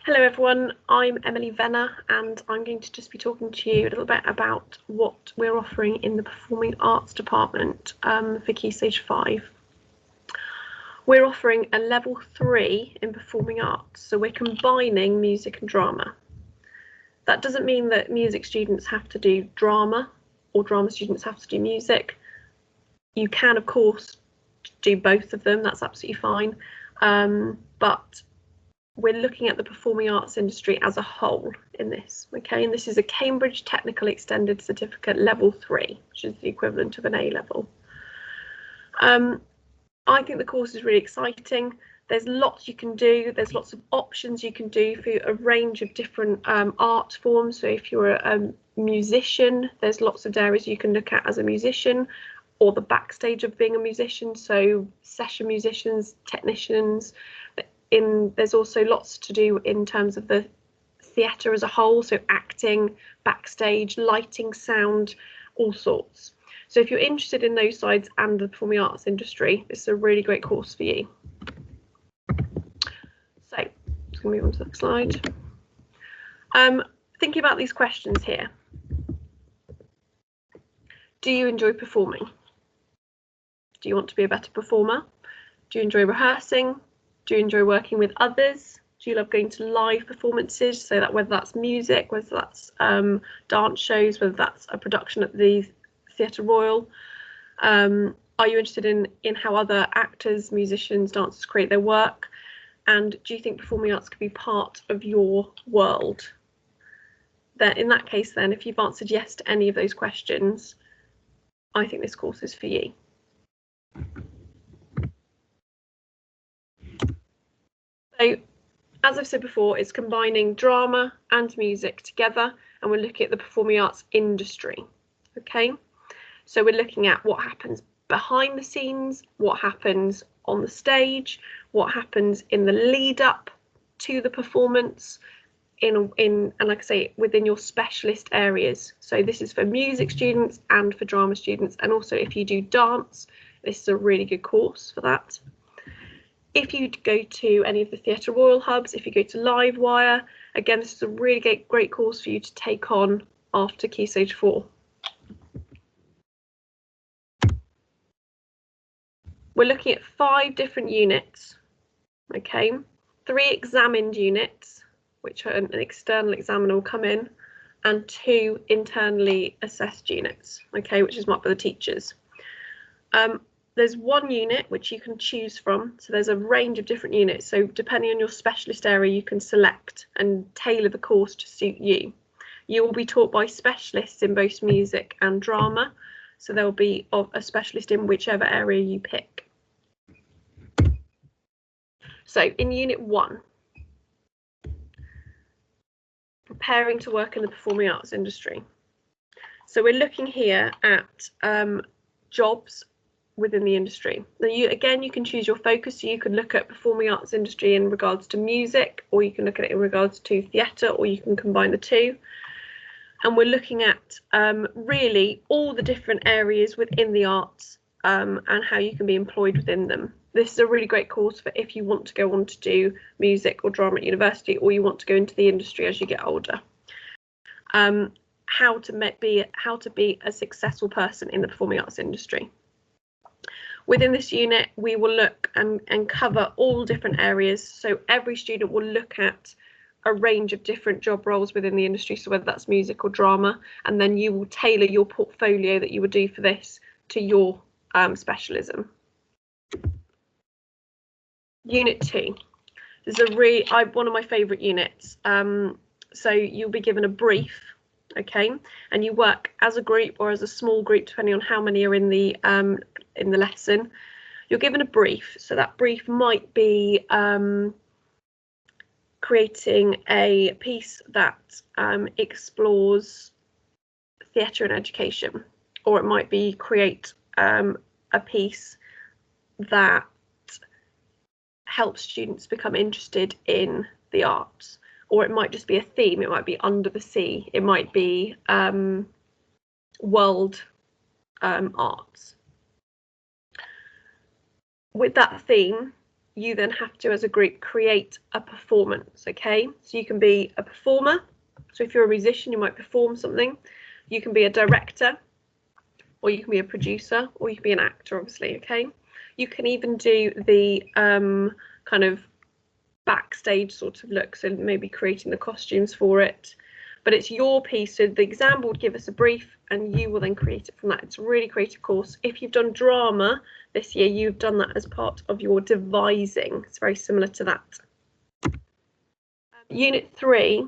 Hello everyone, I'm Emily Venner and I'm going to just be talking to you a little bit about what we're offering in the Performing Arts department for Key Stage 5. We're offering a level 3 in Performing Arts, so we're combining music and drama. That doesn't mean that music students have to do drama or drama students have to do music. You can, of course, do both of them, that's absolutely fine, but we're looking at the performing arts industry as a whole in this, okay? And this is a Cambridge Technical Extended Certificate Level 3, which is the equivalent of an A level. I think the course is really exciting. There's lots you can do. There's lots of options you can do for a range of different art forms. So if you're a musician, there's lots of areas you can look at as a musician, or the backstage of being a musician. So session musicians, technicians. There's also lots to do in terms of the theatre as a whole, so acting, backstage, lighting, sound, all sorts. So if you're interested in those sides and the performing arts industry, this is a really great course for you. So I'm just going to move on to the next slide. Thinking about these questions here. Do you enjoy performing? Do you want to be a better performer? Do you enjoy rehearsing? Do you enjoy working with others? Do you love going to live performances? So that whether that's music, whether that's dance shows, whether that's a production at the Theatre Royal. Are you interested in how other actors, musicians, dancers create their work? And do you think performing arts could be part of your world? Then in that case, then, if you've answered yes to any of those questions, I think this course is for you. So, as I've said before, it's combining drama and music together, and we're looking at the performing arts industry, okay? So we're looking at what happens behind the scenes, what happens on the stage, what happens in the lead up to the performance, and like I say, within your specialist areas. So this is for music students and for drama students, and also if you do dance, this is a really good course for that. If you go to any of the Theatre Royal hubs, if you go to Livewire, again, this is a really great course for you to take on after Key Stage 4. We're looking at 5 different units, okay? 3 examined units, which an external examiner will come in, and 2 internally assessed units, okay, which is marked by the teachers. There's 1 unit which you can choose from, so there's a range of different units, so depending on your specialist area you can select and tailor the course to suit you. You will be taught by specialists in both music and drama, so there will be a specialist in whichever area you pick. So in unit 1, preparing to work in the performing arts industry. So we're looking here at jobs within the industry. Now you can choose your focus, so you can look at performing arts industry in regards to music, or you can look at it in regards to theatre, or you can combine the two. And we're looking at really all the different areas within the arts and how you can be employed within them. This is a really great course for if you want to go on to do music or drama at university, or you want to go into the industry as you get older. How to be a successful person in the performing arts industry. Within this unit, we will look and cover all different areas. So every student will look at a range of different job roles within the industry, so whether that's music or drama, and then you will tailor your portfolio that you would do for this to your specialism. Unit 2. This is one of my favourite units. So you'll be given a brief, okay, and you work as a group or as a small group depending on how many are in the lesson. You're given a brief, so that brief might be creating a piece that explores theatre and education, or it might be create a piece that helps students become interested in the arts, or it might just be a theme. It might be under the sea, it might be world arts. With that theme, you then have to, as a group, create a performance. Okay, so you can be a performer. So if you're a musician, you might perform something. You can be a director, or you can be a producer, or you can be an actor, obviously. Okay, you can even do the kind of backstage sort of look, so maybe creating the costumes for it, but it's your piece. So the exam would give us a brief and you will then create it from that. It's a really creative course. If you've done drama this year, you've done that as part of your devising. It's very similar to that. Unit 3,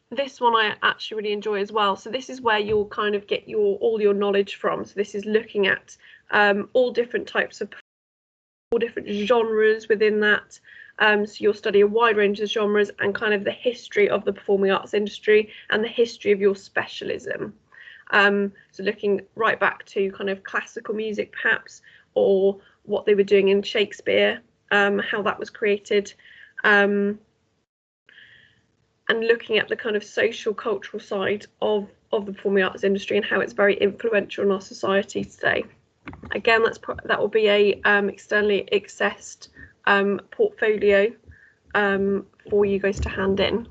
this one I actually really enjoy as well. So this is where you'll kind of get all your knowledge from. So this is looking at all different types of, all different genres within that. So you'll study a wide range of genres and kind of the history of the performing arts industry and the history of your specialism. So looking right back to kind of classical music perhaps, or what they were doing in Shakespeare, how that was created, and looking at the kind of social cultural side of the performing arts industry and how it's very influential in our society today. Again, that will be a externally accessed portfolio for you guys to hand in.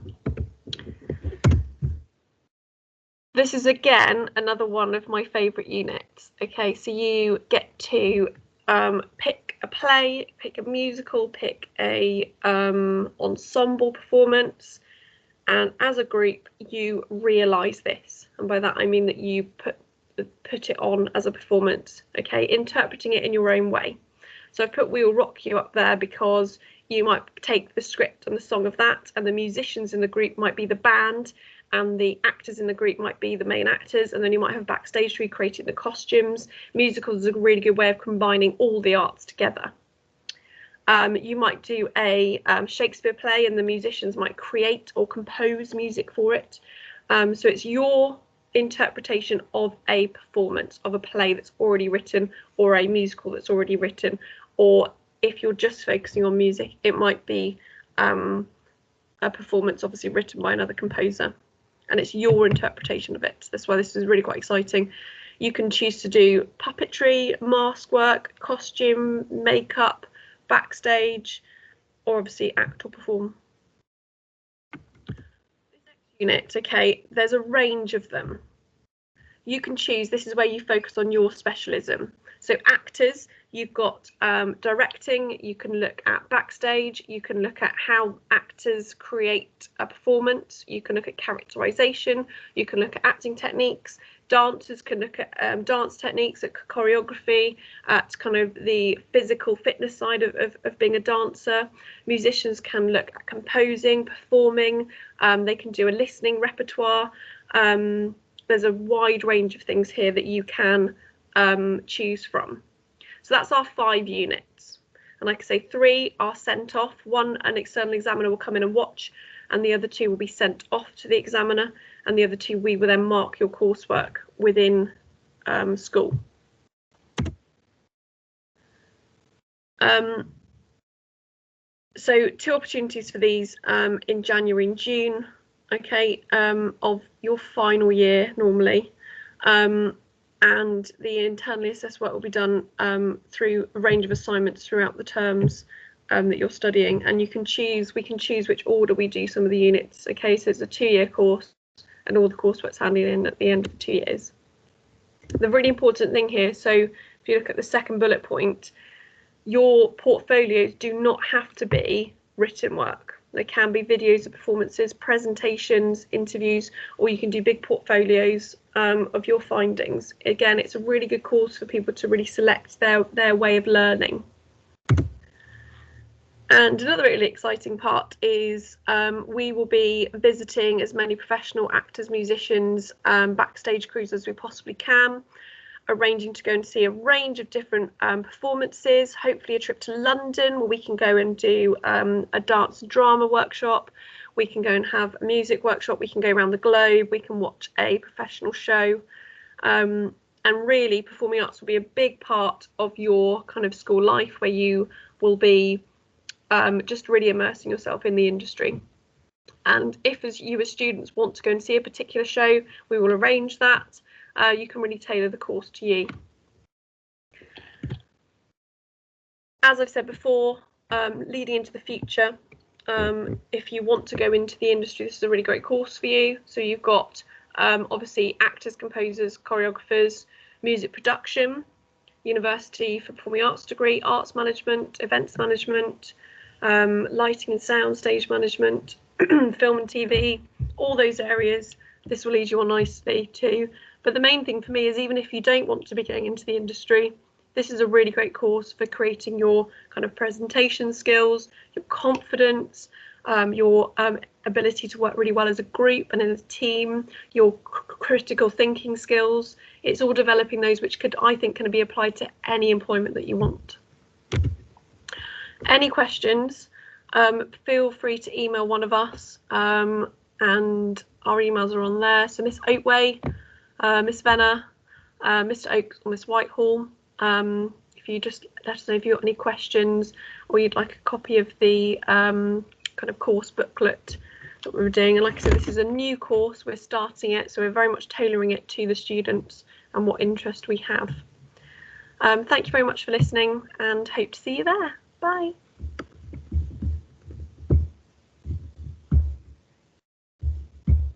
This is again another one of my favourite units. Okay, so you get to pick a play, pick a musical, pick a ensemble performance, and as a group you realise this, and by that I mean that you put it on as a performance. Okay, interpreting it in your own way. So I've put We Will Rock You up there because you might take the script and the song of that, and the musicians in the group might be the band, and the actors in the group might be the main actors, and then you might have backstage recreating the costumes. Musicals is a really good way of combining all the arts together. You might do a Shakespeare play and the musicians might create or compose music for it. So it's your interpretation of a performance of a play that's already written, or a musical that's already written, or if you're just focusing on music, it might be a performance obviously written by another composer, and it's your interpretation of it. That's why this is really quite exciting. You can choose to do puppetry, mask work, costume, makeup, backstage, or obviously act or perform. Unit, okay, there's a range of them. You can choose, this is where you focus on your specialism. So actors, you've got directing, you can look at backstage, you can look at how actors create a performance, you can look at characterization, you can look at acting techniques. Dancers can look at dance techniques, at choreography, at kind of the physical fitness side of being a dancer. Musicians can look at composing, performing, they can do a listening repertoire. There's a wide range of things here that you can choose from. So that's our 5 units. And like I say, 3 are sent off. 1, an external examiner will come in and watch, and the other 2 will be sent off to the examiner, and the other 2 we will then mark your coursework within school. So 2 opportunities for these in January and June, okay, of your final year normally, and the internally assessed work will be done through a range of assignments throughout the terms that you're studying, and we can choose which order we do some of the units. Okay, so it's a 2-year course and all the coursework's handed in at the end of the 2 years. The really important thing here, so if you look at the second bullet point, your portfolios do not have to be written work. They can be videos of performances, presentations, interviews, or you can do big portfolios of your findings. Again, it's a really good course for people to really select their way of learning. And another really exciting part is we will be visiting as many professional actors, musicians, backstage crews as we possibly can, arranging to go and see a range of different performances, hopefully a trip to London where we can go and do a dance and drama workshop, we can go and have a music workshop, we can go around the globe, we can watch a professional show, and really performing arts will be a big part of your kind of school life, where you will be just really immersing yourself in the industry. And if as students want to go and see a particular show, we will arrange that. You can really tailor the course to you. as I've said before, leading into the future, if you want to go into the industry, this is a really great course for you. So you've got obviously actors, composers, choreographers, music production, University for Performing Arts degree, arts management, events management, lighting and sound, stage management, film and TV, all those areas. This will lead you on nicely too. But the main thing for me is, even if you don't want to be going into the industry, this is a really great course for creating your kind of presentation skills, your confidence, your ability to work really well as a group and in a team, your critical thinking skills. It's all developing those which could, I think, can be applied to any employment that you want. Any questions, feel free to email one of us, and our emails are on there. So Miss Oatway, Miss Venner, Mr. Oakes or Miss Whitehall. If you just let us know if you've got any questions, or you'd like a copy of the kind of course booklet that we were doing. And like I said, this is a new course, we're starting it, so we're very much tailoring it to the students and what interest we have. Thank you very much for listening, and hope to see you there. Bye.